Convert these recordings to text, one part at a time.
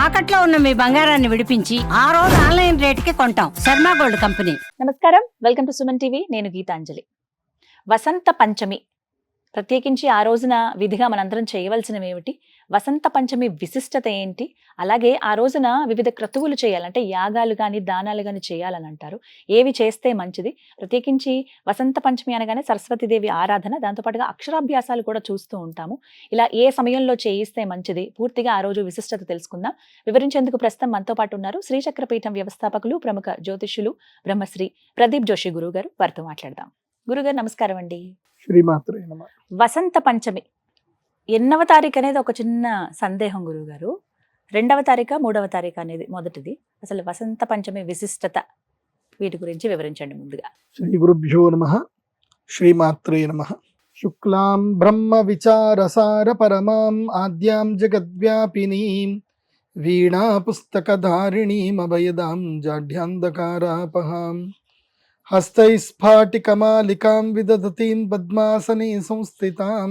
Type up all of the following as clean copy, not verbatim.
తాకట్లో ఉన్న మీ బంగారాన్ని విడిపించి ఆ రోజు ఆన్లైన్ రేటుకి కొంటాం. Sharma gold company. నమస్కారం, వెల్కమ్ టు సుమన్ టీవీ. నేను గీతాంజలి. వసంత పంచమి, ప్రత్యేకించి ఆ రోజున విధిగా మనందరం చేయవలసినవి ఏమిటి, వసంత పంచమి విశిష్టత ఏంటి, అలాగే ఆ రోజున వివిధ క్రతువులు చేయాలంటే యాగాలు కానీ దానాలు కానీ చేయాలని అంటారు. ఏవి చేస్తే మంచిది, ప్రత్యేకించి వసంత పంచమి అనగానే సరస్వతీదేవి ఆరాధన, దాంతోపాటుగా అక్షరాభ్యాసాలు కూడా చూస్తూ ఉంటాము. ఇలా ఏ సమయంలో చేయిస్తే మంచిది, పూర్తిగా ఆ రోజు విశిష్టత తెలుసుకుందాం. వివరించేందుకు ప్రస్తుతం మనతో పాటు ఉన్నారు శ్రీచక్రపీఠం వ్యవస్థాపకులు, ప్రముఖ జ్యోతిష్యులు బ్రహ్మశ్రీ ప్రదీప్ జోషి గురువు గారు. వారితో మాట్లాడదాం. గురుగారు నమస్కారం అండి. శ్రీమాత్రే నమః. వసంత పంచమి ఎన్నవ తారీఖు అనేది ఒక చిన్న సందేహం గురువుగారు. 2వ తారీఖు, 3వ తారీఖు అనేది మొదటిది. అసలు వసంత పంచమి విశిష్టత, వీటి గురించి వివరించండి ముందుగా. శ్రీ గురుభ్యో నమః. శ్రీమాత్రే నమః. శుక్లాం బ్రహ్మ విచారసార పరమాం ఆద్యాం జగద్వ్యాపినీం వీణా పుస్తకధారిణీం అభయదాం జాఢ్యాంధకారాపహాం హస్తైస్ఫాటికమాలికాం విదధతీం పద్మాసనే సంస్థితాం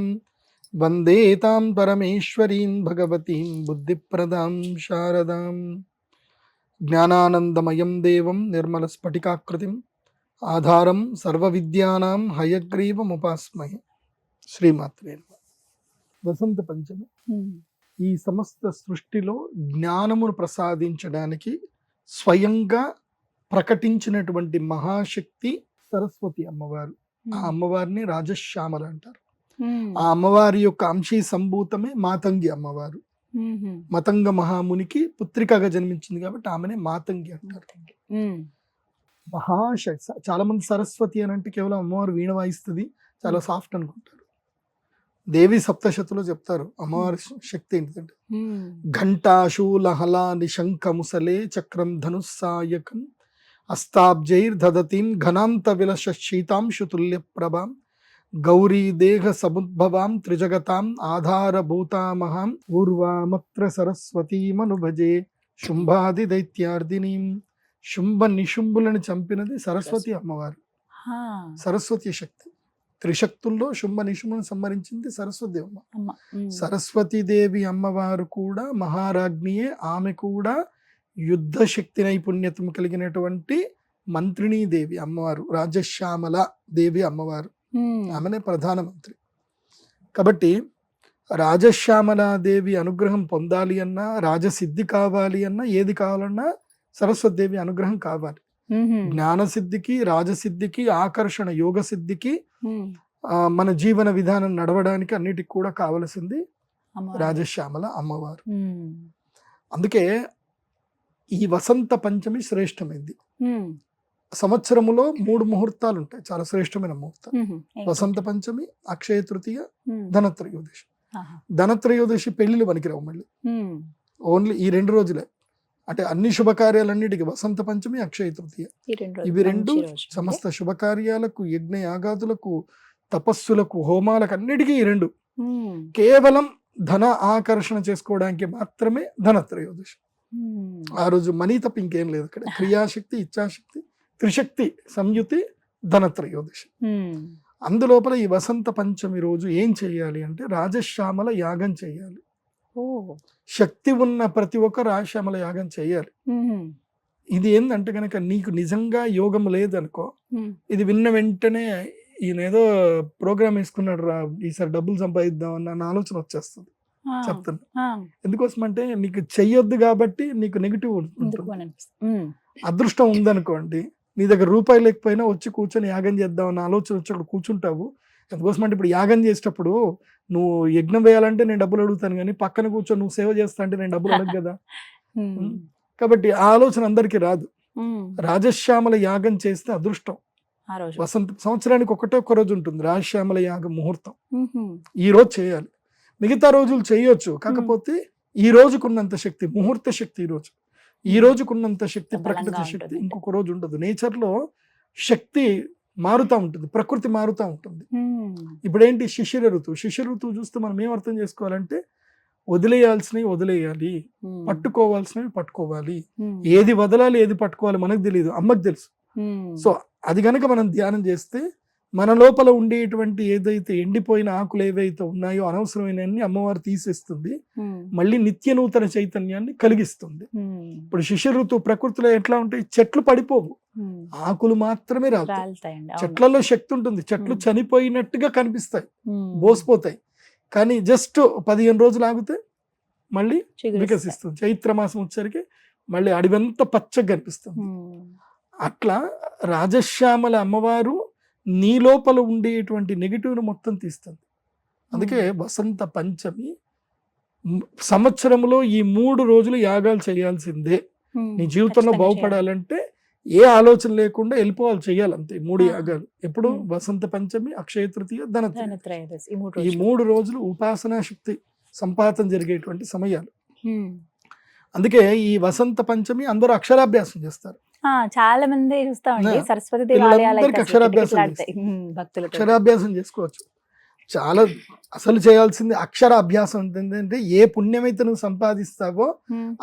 వందే తాం పరమేశ్వరీం భగవతీం బుద్ధిప్రదాం శారదాం. జ్ఞానానందమయం దేవం నిర్మలస్ఫటికాకృతిం ఆధారం సర్వవిద్యానాం హయగ్రీవముపాస్మహే. శ్రీమాత్రే నమః. వసంత పంచమి ఈ సమస్త సృష్టిలో జ్ఞానమును ప్రసాదించడానికి స్వయంగా ప్రకటించినటువంటి మహాశక్తి సరస్వతి అమ్మవారు. ఆ అమ్మవారిని రాజశ్యామల అంటారు. ఆ అమ్మవారి యొక్క అంశీ సంభూతమే మాతంగి అమ్మవారు. మతంగ మహామునికి పుత్రికగా జన్మించింది కాబట్టి ఆమెనే మాతంగి అంటారు. మహాశక్తి. చాలా మంది సరస్వతి అని అంటే కేవలం అమ్మవారు వీణ వాయిస్తుంది, చాలా సాఫ్ట్ అనుకుంటారు. దేవి సప్తశతిలో చెప్తారు అమ్మవారి శక్తి ఏంటిదంటే ఘంటాశూలహలా నిశంఖ ముసలే చక్రం ధనుస్సాయకం అస్తాబ్జైర్దధతీం ఘనాంత విలస శీతాంశుతుల్య ప్రభాం గౌరీ దేహ సముద్భవాం త్రిజగతాం ఆధారభూతామహాం ఊర్వామత్ర సరస్వతీమనుభజే శుంభాది దైత్యార్దినీం. శుంభ నిశుంభులను చంపినది సరస్వతి అమ్మవారు. సరస్వతి శక్తి. త్రిశక్తుల్లో శుంభ నిశుంభులను సంహరించింది సరస్వతి అమ్మ. సరస్వతీదేవి అమ్మవారు కూడా మహారాజ్ఞియే. ఆమె కూడా యుద్ధ శక్తి నైపుణ్యతం కలిగినటువంటి మంత్రిణీ దేవి అమ్మవారు. రాజశ్యామల దేవి అమ్మవారు, ఆమెనే ప్రధానమంత్రి. కాబట్టి రాజశ్యామలాదేవి అనుగ్రహం పొందాలి అన్నా, రాజసిద్ధి కావాలి అన్నా, ఏది కావాలన్నా సరస్వతి దేవి అనుగ్రహం కావాలి. జ్ఞానసిద్ధికి, రాజసిద్ధికి, ఆకర్షణ యోగ సిద్ధికి, మన జీవన విధానం నడవడానికి అన్నిటికి కూడా కావలసింది రాజశ్యామల అమ్మవారు. అందుకే ఈ వసంత పంచమి శ్రేష్టమైంది. సంవత్సరములో 3 ముహూర్తాలు ఉంటాయి, చాలా శ్రేష్టమైన ముహూర్తాలు. వసంత పంచమి, అక్షయ తృతీయ, ధనత్రయోదశి. ధనత్రయోదశి పెళ్లిళ్ళు పనికిరావు మళ్ళీ, ఓన్లీ ఈ 2 రోజులే. అంటే అన్ని శుభకార్యాలన్నిటికీ వసంత పంచమి, అక్షయ తృతీయ, ఇవి 2 సమస్త శుభకార్యాలకు, యజ్ఞ యాగాదులకు, తపస్సులకు, హోమాలకు అన్నిటికీ ఈ 2 కేవలం ధన ఆకర్షణ చేసుకోవడానికి మాత్రమే ధనత్రయోదశి. ఆ రోజు మనీ తప్ప ఇంకేం లేదు. అక్కడ క్రియాశక్తి, ఇచ్ఛాశక్తి, త్రిశక్తి సంయుతి ధనత్రయోదశి. అందులోపల ఈ వసంత పంచమి రోజు ఏం చేయాలి అంటే రాజశ్యామల యాగం చేయాలి. శక్తి ఉన్న ప్రతి ఒక్క రాజశ్యామల యాగం చేయాలి. ఇది ఏంటంటే కనుక నీకు నిజంగా యోగం లేదనుకో, ఇది విన్న వెంటనే ఈయన ఏదో ప్రోగ్రామ్ వేసుకున్నాడు రా, ఈసారి డబ్బులు సంపాదిద్దాం అన్న ఆలోచన వచ్చేస్తుంది. చెప్తున్నా ఎందుకోసం అంటే నీకు చెయ్యొద్దు కాబట్టి నీకు నెగిటివ్ ఉంటుంది. అదృష్టం ఉందనుకోండి, నీ దగ్గర రూపాయి లేకపోయినా వచ్చి కూర్చొని యాగం చేద్దాం అన్న ఆలోచన వచ్చి అక్కడ కూర్చుంటావు. ఎందుకోసం అంటే ఇప్పుడు యాగం చేసేటప్పుడు నువ్వు యజ్ఞం వేయాలంటే నేను డబ్బులు అడుగుతాను, కానీ పక్కన కూర్చొని నువ్వు సేవ చేస్తా అంటే నేను డబ్బులు అడగ కదా. కాబట్టి ఆ ఆలోచన అందరికీ రాదు. రాజశ్యామల యాగం చేస్తే అదృష్టం. వసంత సంవత్సరానికి ఒక్క రోజు ఉంటుంది రాజశ్యామల యాగం ముహూర్తం. ఈ రోజు చేయాలి, మిగతా రోజులు చేయొచ్చు. కాకపోతే ఈ రోజుకున్నంత శక్తి, ముహూర్త శక్తి ఈ రోజుకున్నంత శక్తి, ప్రకృతి శక్తి ఇంకొక రోజు ఉండదు. నేచర్లో శక్తి మారుతూ ఉంటుంది, ప్రకృతి మారుతూ ఉంటుంది. ఇప్పుడేంటి శిశిర ఋతువు. శిశిర ఋతువు చూస్తే మనం ఏం అర్థం చేసుకోవాలంటే వదిలేయాల్సినవి వదిలేయాలి, పట్టుకోవాల్సినవి పట్టుకోవాలి. ఏది వదలాలి, ఏది పట్టుకోవాలి మనకు తెలియదు, అమ్మకు తెలుసు. సో అది కనుక మనం ధ్యానం చేస్తే మన లోపల ఉండేటువంటి ఏదైతే ఎండిపోయిన ఆకులు ఏవైతే ఉన్నాయో అనవసరమైనన్ని అమ్మవారు తీసేస్తుంది, మళ్ళీ నిత్య నూతన చైతన్యాన్ని కలిగిస్తుంది. ఇప్పుడు శిశిర ఋతువు ప్రకృతిలో ఎట్లా ఉంటాయి, చెట్లు పడిపోవు, ఆకులు మాత్రమే రాలుతాయి. చెట్లలో శక్తి ఉంటుంది, చెట్లు చనిపోయినట్టుగా కనిపిస్తాయి, బోసిపోతాయి, కానీ జస్ట్ 15 రోజులు ఆగితే మళ్ళీ వికసిస్తుంది. చైత్ర మాసం వచ్చరికి మళ్ళీ అడవంతా పచ్చగా కనిపిస్తుంది. అట్లా రాజశ్యామల అమ్మవారు నీ లోపల ఉండేటువంటి నెగిటివ్ను మొత్తం తీస్తుంది. అందుకే వసంత పంచమి సంవత్సరంలో ఈ 3 రోజులు యాగాలు చేయాల్సిందే. నీ జీవితంలో బాగుపడాలంటే ఏ ఆలోచన లేకుండా వెళ్ళిపోవాలి, చేయాలి అంతే. 3 యాగాలు ఎప్పుడు, వసంత పంచమి, అక్షయ తృతీయ, ధనత్రయోదశి. ఈ 3 రోజులు ఉపాసనా శక్తి సంపాదన జరిగేటువంటి సమయాలు. అందుకే ఈ వసంత పంచమి అందరూ అక్షరాభ్యాసం చేస్తారు. చాలా మంది చూస్తామండి, సరస్వతి అక్షరాభ్యాసం చేసుకోవచ్చు. చాలా అసలు చేయాల్సింది అక్షరాభ్యాసం. ఏంటంటే ఏ పుణ్యమైతే నువ్వు సంపాదిస్తావో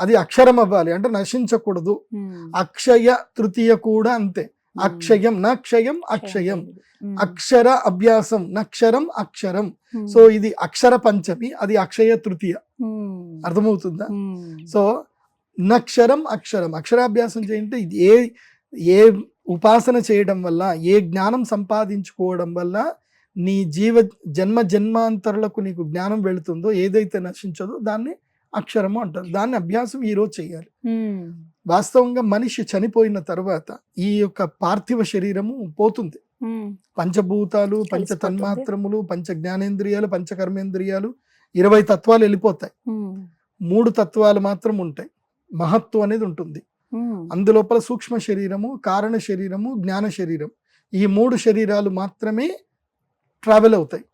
అది అక్షరం అవ్వాలి, అంటే నశించకూడదు. అక్షయ తృతీయ కూడా అంతే. అక్షయం నక్షయం అక్షయం, అక్షర అభ్యాసం నక్షరం అక్షరం. సో ఇది అక్షర పంచమి, అది అక్షయ తృతీయ. అర్థమవుతుందా? సో నక్షరం అక్షరం, అక్షరాభ్యాసం చేయంటే ఏ ఉపాసన చేయడం వల్ల, ఏ జ్ఞానం సంపాదించుకోవడం వల్ల నీ జన్మ జన్మాంతరులకు నీకు జ్ఞానం వెళుతుందో, ఏదైతే నశించదో దాన్ని అక్షరము అంటారు. దాన్ని అభ్యాసం ఈ రోజు చేయాలి. వాస్తవంగా మనిషి చనిపోయిన తర్వాత ఈ యొక్క పార్థివ శరీరము పోతుంది. పంచభూతాలు, పంచ తన్మాత్రములు, పంచ జ్ఞానేంద్రియాలు, పంచ కర్మేంద్రియాలు, 20 తత్వాలు వెళ్ళిపోతాయి. 3 తత్వాలు మాత్రం ఉంటాయి. మహత్వం అనేది ఉంటుంది. అందులోపల సూక్ష్మ శరీరము, కారణ శరీరము, జ్ఞాన శరీరం, ఈ 3 శరీరాలు మాత్రమే ట్రావెల్ అవుతాయి.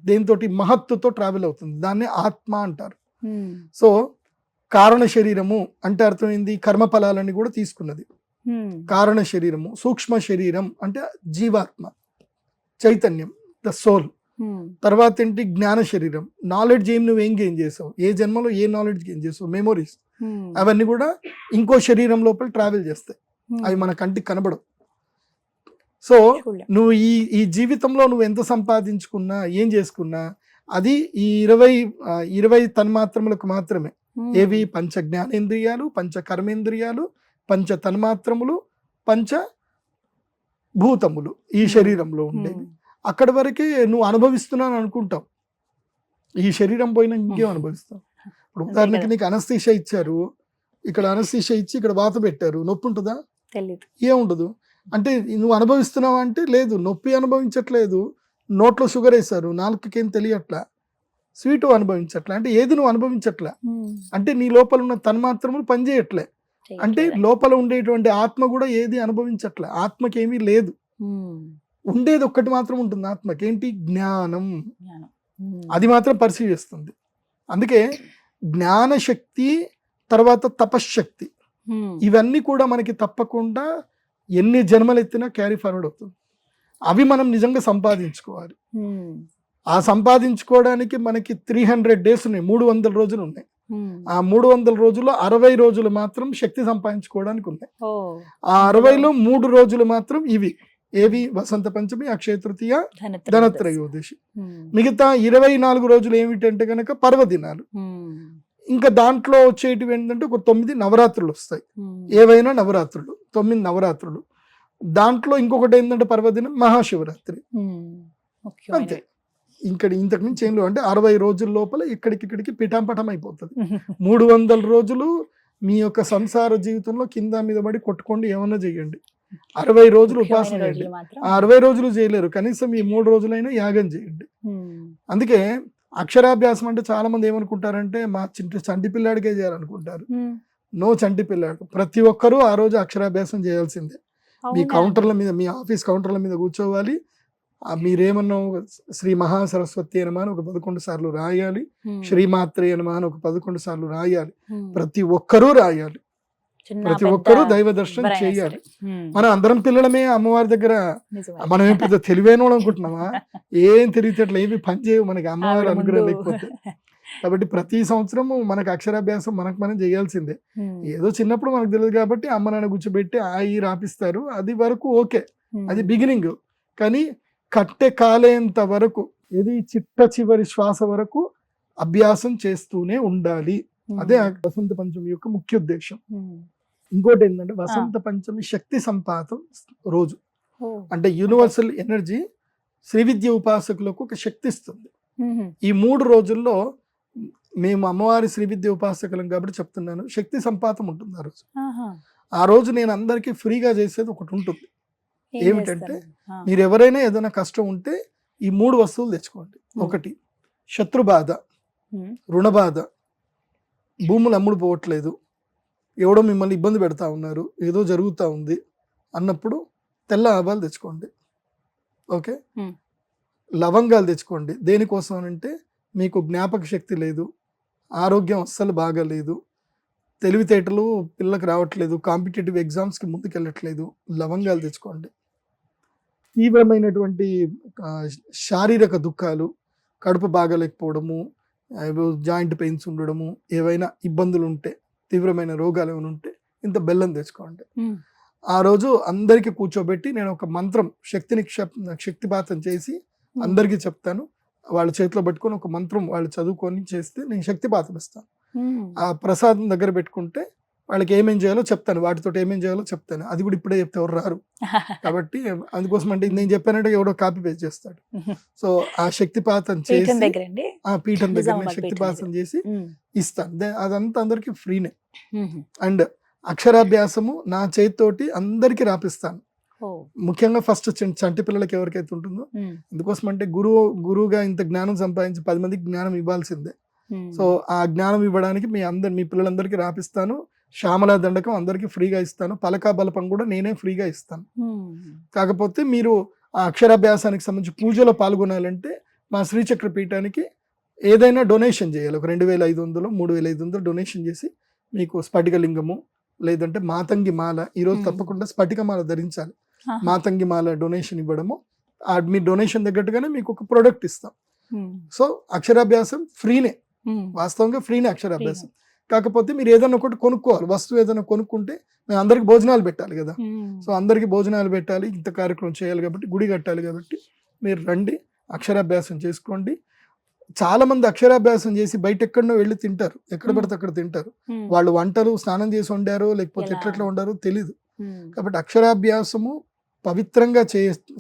దేంతో? మహత్తుతో ట్రావెల్ అవుతుంది. దాన్ని ఆత్మ అంటారు. సో కారణ శరీరము అంటే అర్థమైంది, కర్మఫలాలని కూడా తీసుకున్నది కారణ శరీరము. సూక్ష్మ శరీరం అంటే జీవాత్మ, చైతన్యం, ద సోల్. తర్వాత ఏంటి? జ్ఞాన శరీరం. నాలెడ్జ్ నువ్వేం గెయిన్ చేసావు, ఏ జన్మలో ఏ నాలెడ్జ్ గెయిన్ చేసావు, మెమోరీస్, అవన్నీ కూడా ఇంకో శరీరం లోపల ట్రావెల్ చేస్తాయి. అవి మన కంటికి కనబడవు. సో నువ్వు ఈ జీవితంలో నువ్వు ఎంత సంపాదించుకున్నా, ఏం చేసుకున్నా, అది ఈ 20 తన్మాత్రములకు మాత్రమే. ఏవి? పంచ జ్ఞానేంద్రియాలు, పంచ కర్మేంద్రియాలు, పంచ తన్మాత్రములు, పంచ భూతములు ఈ శరీరంలో ఉండేవి. అక్కడి వరకే నువ్వు అనుభవిస్తున్నాను అనుకుంటావు. ఈ శరీరం పోయినా ఇంకేం అనుభవిస్తావు? ఇప్పుడు ఉదాహరణకి నీకు అనస్థీషియా ఇచ్చారు, ఇక్కడ అనస్థీషియా ఇచ్చి ఇక్కడ వాత పెట్టారు, నొప్పి ఉంటుందా? తెలియదు. ఏముండదు. అంటే నువ్వు అనుభవిస్తున్నావు అంటే లేదు, నొప్పి అనుభవించట్లేదు. నోట్లో షుగర్ వేశారు, నాలుకకేం తెలియట్లా, స్వీట్ అనుభవించట్లే, అంటే ఏది నువ్వు అనుభవించట్లే, అంటే నీ లోపల ఉన్న తన్మాత్రములు పనిచేయట్లే, అంటే లోపల ఉండేటువంటి ఆత్మ కూడా ఏది అనుభవించట్లే. ఆత్మకేమీ లేదు, ఉండేది ఒక్కటి మాత్రం ఉంటుంది. ఆత్మకి ఏంటి? జ్ఞానం. అది మాత్రం పర్సీవ్ చేస్తుంది. అందుకే జ్ఞానశక్తి, తర్వాత తపశ్శక్తి, ఇవన్నీ కూడా మనకి తప్పకుండా ఎన్ని జన్మలు ఎత్తినా క్యారీ ఫార్వర్డ్ అవుతుంది. అవి మనం నిజంగా సంపాదించుకోవాలి. ఆ సంపాదించుకోవడానికి మనకి 300 days ఉన్నాయి, 300 రోజులు ఉన్నాయి. ఆ 300 రోజుల్లో 60 రోజులు మాత్రం శక్తి సంపాదించుకోవడానికి ఉన్నాయి. ఆ 60లో 3 రోజులు మాత్రం ఇవి. ఏవి? వసంత పంచమి, అక్షయ తృతీయ, ధనత్రయోదశి. మిగతా 24 రోజులు ఏమిటంటే కనుక పర్వదినాలు. ఇంకా దాంట్లో వచ్చేటివి ఏంటంటే ఒక 9 నవరాత్రులు వస్తాయి. ఏవైనా నవరాత్రులు, 9 నవరాత్రులు. దాంట్లో ఇంకొకటి ఏంటంటే పర్వదినం మహాశివరాత్రి. అంతే. ఇంతకు మించి ఏం లేవు. అంటే 60 రోజుల లోపల ఇక్కడికి పిఠాంపటం అయిపోతుంది. 300 రోజులు మీ యొక్క సంసార జీవితంలో కింద మీద పడి కొట్టుకోండి, ఏమన్నా చేయండి. 60 రోజులు ఉపాసన చేయండి. ఆ 60 రోజులు చేయలేరు, కనీసం ఈ 3 రోజులైనా యాగం చేయండి. అందుకే అక్షరాభ్యాసం అంటే చాలా మంది ఏమనుకుంటారంటే మా చంటి పిల్లాడికే చేయాలనుకుంటారు. నో, చంటి పిల్లాడు ప్రతి ఒక్కరూ ఆ రోజు అక్షరాభ్యాసం చేయాల్సిందే. మీ కౌంటర్ల మీద, మీ ఆఫీస్ కౌంటర్ల మీద కూర్చోవాలి. మీరేమన్నా శ్రీ మహాసరస్వతి నమః అని ఒక 11 సార్లు రాయాలి, శ్రీమాత్రే నమః అని ఒక 11 సార్లు రాయాలి. ప్రతి ఒక్కరూ రాయాలి, ప్రతి ఒక్కరూ దైవ దర్శనం చేయాలి. మనం అందరం పిల్లలమే అమ్మవారి దగ్గర. మనం ఏం పెద్ద తెలివైన వాళ్ళు అనుకుంటున్నామా? ఏం తెలియట్లే, ఏమి పని చేయవు మనకి అమ్మవారి అనుగ్రహం లేకపోతే. కాబట్టి ప్రతి సంవత్సరం మనకు అక్షరాభ్యాసం మనం చేయాల్సిందే. ఏదో చిన్నప్పుడు మనకు తెలియదు కాబట్టి అమ్మ నాన్న కూర్చోబెట్టి ఈ రాపిస్తారు, అది వరకు ఓకే, అది బిగినింగ్. కానీ కట్టె కాలేంత వరకు ఇది చిట్ట చివరి శ్వాస వరకు అభ్యాసం చేస్తూనే ఉండాలి. అదే ఆ వసంత పంచమి యొక్క ముఖ్య ఉద్దేశం. ఇంకోటి ఏంటంటే వసంత పంచమి శక్తి సంపాతం రోజు. అంటే యూనివర్సల్ ఎనర్జీ శ్రీ విద్య ఉపాసకులకు ఒక శక్తి ఇస్తుంది. ఈ 3 రోజుల్లో మేము అమ్మవారి శ్రీ విద్య ఉపాసకులం కాబట్టి చెప్తున్నాను, శక్తి సంపాతం ఉంటుంది ఆ రోజు. ఆ రోజు నేను అందరికీ ఫ్రీగా చేసేది ఒకటి ఉంటుంది. ఏమిటంటే మీరు ఎవరైనా ఏదైనా కష్టం ఉంటే ఈ 3 వస్తువులు తెచ్చుకోండి. ఒకటి శత్రు బాధ, రుణ బాధ, భూములు అమ్ముడు పోవట్లేదు, ఎవడో మిమ్మల్ని ఇబ్బంది పెడతా ఉన్నారు, ఏదో జరుగుతూ ఉంది అన్నప్పుడు తెల్ల ఆవాలు తెచ్చుకోండి. ఓకే, లవంగాలు తెచ్చుకోండి. దేనికోసం అంటే మీకు జ్ఞాపక శక్తి లేదు, ఆరోగ్యం అస్సలు బాగాలేదు, తెలివితేటలు పిల్లలకు రావట్లేదు, కాంపిటేటివ్ ఎగ్జామ్స్కి ముందుకెళ్ళట్లేదు, లవంగాలు తెచ్చుకోండి. తీవ్రమైనటువంటి శారీరక దుఃఖాలు, కడుపు బాగాలేకపోవడము, జాయింట్ పెయిన్స్ ఉండడము, ఏవైనా ఇబ్బందులు ఉంటే, తీవ్రమైన రోగాలు ఏమైనా ఉంటే ఇంత బెల్లం తెచ్చుకోండి. ఆ రోజు అందరికీ కూర్చోబెట్టి నేను ఒక మంత్రం శక్తిపాతం చేసి అందరికీ చెప్తాను. వాళ్ళ చేతిలో పెట్టుకొని ఒక మంత్రం వాళ్ళు చదువుకొని చేస్తే నేను శక్తిపాతం ఇస్తాను. ఆ ప్రసాదం దగ్గర పెట్టుకుంటే వాళ్ళకి ఏమేం చేయాలో చెప్తాను, వాటితో ఏమేం చేయాలో చెప్తాను. అది కూడా ఇప్పుడే చెప్తే ఎవరు రారు కాబట్టి అందుకోసం అంటే నేను చెప్పానంటే ఎవడో కాపీ పేస్ట్ చేస్తాడు. సో ఆ శక్తిపాతం చేసి ఆ పీఠం దగ్గర శక్తిపాతం చేసి ఇస్తాను. అదంతా అందరికి ఫ్రీనే. అండ్ అక్షరాభ్యాసము నా చేతితోటి అందరికి రాపిస్తాను. ముఖ్యంగా ఫస్ట్ చంటి పిల్లలకి ఎవరికైతే ఉంటుందో, అందుకోసం అంటే గురువుగా ఇంత జ్ఞానం సంపాదించి 10 మందికి జ్ఞానం ఇవ్వాల్సిందే. సో ఆ జ్ఞానం ఇవ్వడానికి మీ పిల్లలందరికీ రాపిస్తాను. శ్యామలా దండకం అందరికీ ఫ్రీగా ఇస్తాను. పలకా బలపం కూడా నేనే ఫ్రీగా ఇస్తాను. కాకపోతే మీరు ఆ అక్షరాభ్యాసానికి సంబంధించి పూజలో పాల్గొనాలంటే మా శ్రీచక్ర పీఠానికి ఏదైనా డొనేషన్ చేయాలి. ఒక 2500 3500 డొనేషన్ చేసి మీకు స్ఫటికలింగము లేదంటే మాతంగి మాల, ఈరోజు తప్పకుండా స్ఫటికమాల ధరించాలి. మాతంగి మాల డొనేషన్ ఇవ్వడము, మీ డొనేషన్ తగ్గట్టుగానే మీకు ఒక ప్రోడక్ట్ ఇస్తాం. సో అక్షరాభ్యాసం ఫ్రీనే, వాస్తవంగా ఫ్రీనే అక్షరాభ్యాసం. కాకపోతే మీరు ఏదైనా ఒకటి కొనుక్కోవాలి, వస్తువు ఏదైనా కొనుక్కుంటే మేము అందరికి భోజనాలు పెట్టాలి కదా. సో అందరికి భోజనాలు పెట్టాలి, ఇంత కార్యక్రమం చేయాలి కాబట్టి, గుడి కట్టాలి కాబట్టి మీరు రండి, అక్షరాభ్యాసం చేసుకోండి. చాలా మంది అక్షరాభ్యాసం చేసి బయట ఎక్కడనో వెళ్ళి తింటారు, ఎక్కడ పడితే అక్కడ తింటారు. వాళ్ళు వంటలు స్నానం చేసి వండారో లేకపోతే ఎట్లా వండారో తెలీదు. కాబట్టి అక్షరాభ్యాసము పవిత్రంగా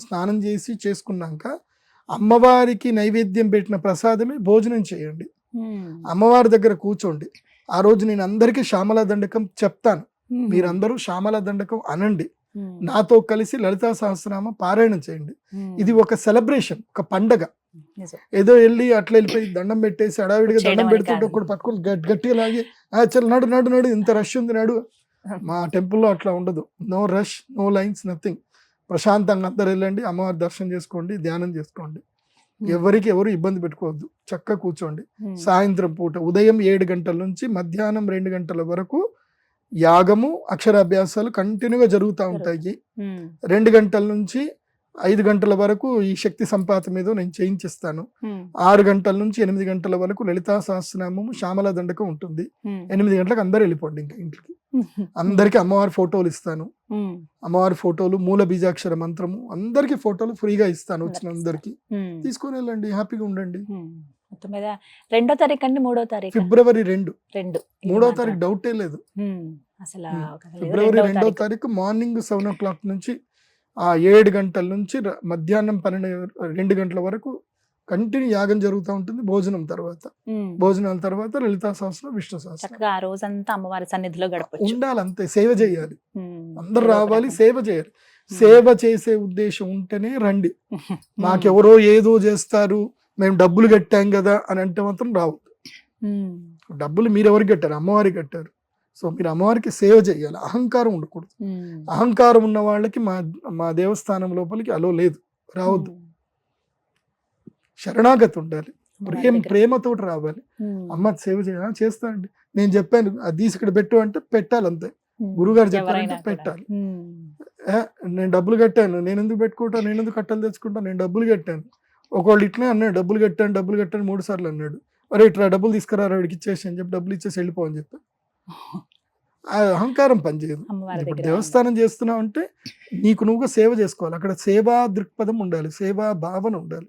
స్నానం చేసి చేసుకున్నాక అమ్మవారికి నైవేద్యం పెట్టిన ప్రసాదమే భోజనం చేయండి. అమ్మవారి దగ్గర కూర్చోండి. ఆ రోజు నేను అందరికీ శ్యామలా దండకం చెప్తాను, మీరందరూ శ్యామలా దండకం అనండి. నాతో కలిసి లలితా సహస్రనామం పారాయణం చేయండి. ఇది ఒక సెలబ్రేషన్, ఒక పండగ. ఏదో వెళ్ళి అట్లా వెళ్ళిపోయి దండం పెట్టేసి అడావిడిగా దండం పెడుతుంటే ఒకటి పట్టుకొని గట్టిగా లాగి చల్ నడు నడు నడు, ఇంత రష్ ఉంది నడు. మా టెంపుల్లో అట్లా ఉండదు. No rush, no lines, nothing. ప్రశాంతంగా అందరు వెళ్ళండి, అమ్మవారి దర్శనం చేసుకోండి, ధ్యానం చేసుకోండి. ఎవరికి ఎవరు ఇబ్బంది పెట్టుకోవద్దు, చక్కగా కూర్చోండి. సాయంత్రం పూట ఉదయం 7 గంటల నుంచి మధ్యాహ్నం 2 గంటల వరకు యాగము అక్షరాభ్యాసాలు కంటిన్యూగా జరుగుతూ ఉంటాయి. 2 గంటల నుంచి 5 గంటల వరకు ఈ శక్తి సంపాతం మీద నేను చేయించిస్తాను. 6 గంటల నుంచి 8 గంటల వరకు లలితా సహస్రనామము శ్యామలా దండకం ఉంటుంది. 8 గంటలకు అందరు వెళ్ళిపోండి ఇంకా ఇంటికి. అందరికి అమ్మవారి ఫోటోలు ఇస్తాను. అమ్మవారి ఫోటోలు, మూల బీజాక్షర మంత్రము, అందరికి ఫోటోలు ఫ్రీగా ఇస్తాను. వచ్చిన అందరికి తీసుకొని వెళ్ళండి, హ్యాపీగా ఉండండి. మొత్తం మీద 2వ తారీఖు అండి, 3వ తారీఖు? ఫిబ్రవరి 2. 3వ తారీఖు డౌటే లేదు. అసలు ఫిబ్రవరి 2వ తారీఖు మార్నింగ్ 7 o'clock నుంచి 7 గంటల నుంచి మధ్యాహ్నం 2 గంటల వరకు కంటిన్యూ యాగం జరుగుతూ ఉంటుంది. భోజనాల తర్వాత లలితా సహస్రం, విష్ణు సహస్రం. ఆ రోజంతా అమ్మవారి సన్నిధిలో ఉండాలి, అంతే. సేవ చేయాలి, అందరు రావాలి, సేవ చేయాలి. సేవ చేసే ఉద్దేశం ఉంటేనే రండి. మాకెవరో ఏదో చేస్తారు, మేము డబ్బులు కట్టాం కదా అని అంటే మాత్రం రావద్దు. డబ్బులు మీరు ఎవరికి కట్టారు? అమ్మవారికి కట్టారు. సో మీరు అమ్మవారికి సేవ చేయాలి, అహంకారం ఉండకూడదు. అహంకారం ఉన్న వాళ్ళకి మా దేవస్థానం లోపలికి అలో లేదు, రావద్దు. శరణాగతి ఉండాలి, ప్రేమతోటి రావాలి. అమ్మ సేవ చేస్తా అండి, నేను చెప్పాను అది తీసి ఇక్కడ పెట్టు అంటే పెట్టాలి, అంతే. గురుగారు చెప్పారంటే పెట్టాలి. నేను డబ్బులు కట్టాను, నేను ఎందుకు పెట్టుకుంటా, నేను ఎందుకు కట్టలు తెచ్చుకుంటా, నేను డబ్బులు కట్టాను. ఒకళ్ళు ఇట్లే అన్నాడు, డబ్బులు కట్టాను 3 సార్లు అన్నాడు. మరి ఇట్లా డబ్బులు తీసుకురా వాడికి ఇచ్చేసి అని చెప్పి డబ్బులు ఇచ్చేసి వెళ్ళిపోవని చెప్పి ఆ అహంకారం పనిచేయదు. అమ్మవారి ఇప్పుడు దగ్గర దేవస్థానం చేస్తున్నావు అంటే నీకు నువ్వుగా సేవ చేసుకోవాలి. అక్కడ సేవా దృక్పథం ఉండాలి, సేవా భావన ఉండాలి.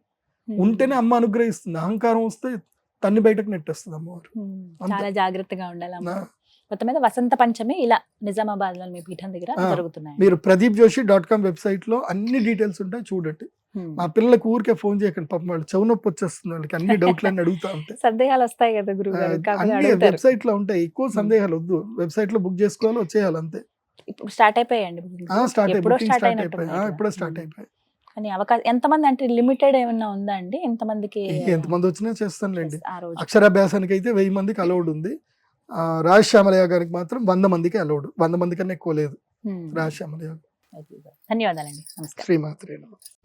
ఉంటేనే అమ్మ అనుగ్రహిస్తుంది. అహంకారం వస్తే తన్ని బయటకు నెట్టేస్తుంది అమ్మవారు. అంతే. చాలా జాగ్రత్తగా ఉండాలి అమ్మ. నా- మొత్తం మీద వసంత పంచమి ఇలా నిజామాబాద్ లో మీ పీఠం దగ్గర ఆ, జరుగుతున్నాయి. మీరు pradeepjoshi.com వెబ్సైట్ లో అన్ని డీటెయిల్స్ ఉంటాయి, చూడండి. మా పిల్లలకు ఊరికే ఫోన్ చేయకండి, పాపం వాళ్ళు చెవు నొప్పి వచ్చేస్తుంది, వాళ్ళకి అన్ని డౌట్లు అన్ని అడుగుతా ఉంటాయి. సందేహాలు వస్తాయి కదా గురువు గారు, కాకపోతే అన్ని అడుగుతారు. వెబ్సైట్ లో ఉంటాయి, ఎక్కువ సందేహాలు వద్దు. వెబ్సైట్ లో బుక్ చేసుకోవాలి, వచ్చేయాలి అంతే. ఇప్పుడు స్టార్ట్ అయిపోయాయండి స్టార్ట్ ఎప్పుడో అయిపోయి స్టార్ట్ స్టార్ట్ అయిపోయి అయినట్టున్నాయి ఇప్పుడే కదా. స్టార్ట్ అయిపోయి కానీ అవకాశం ఎంతమంది అంటే లిమిటెడ్ ఏమన్నా ఉందా అండి? ఎంతమందికి ఎంతమంది వచ్చినా చేస్తానులేండి. ఆ రోజు? అక్షరాభ్యాసానికి అయితే 1000 మందికి అలౌడ్ ఉంది. రాజశ్యామలయ గారికి మాత్రం 100 మందికి అలౌడ్. 100 మంది కన్నా ఎక్కువ లేదు. రాజశ్యామలయ. ధన్యవాదాలండి, నమస్కారం. శ్రీమాత్రే నమః.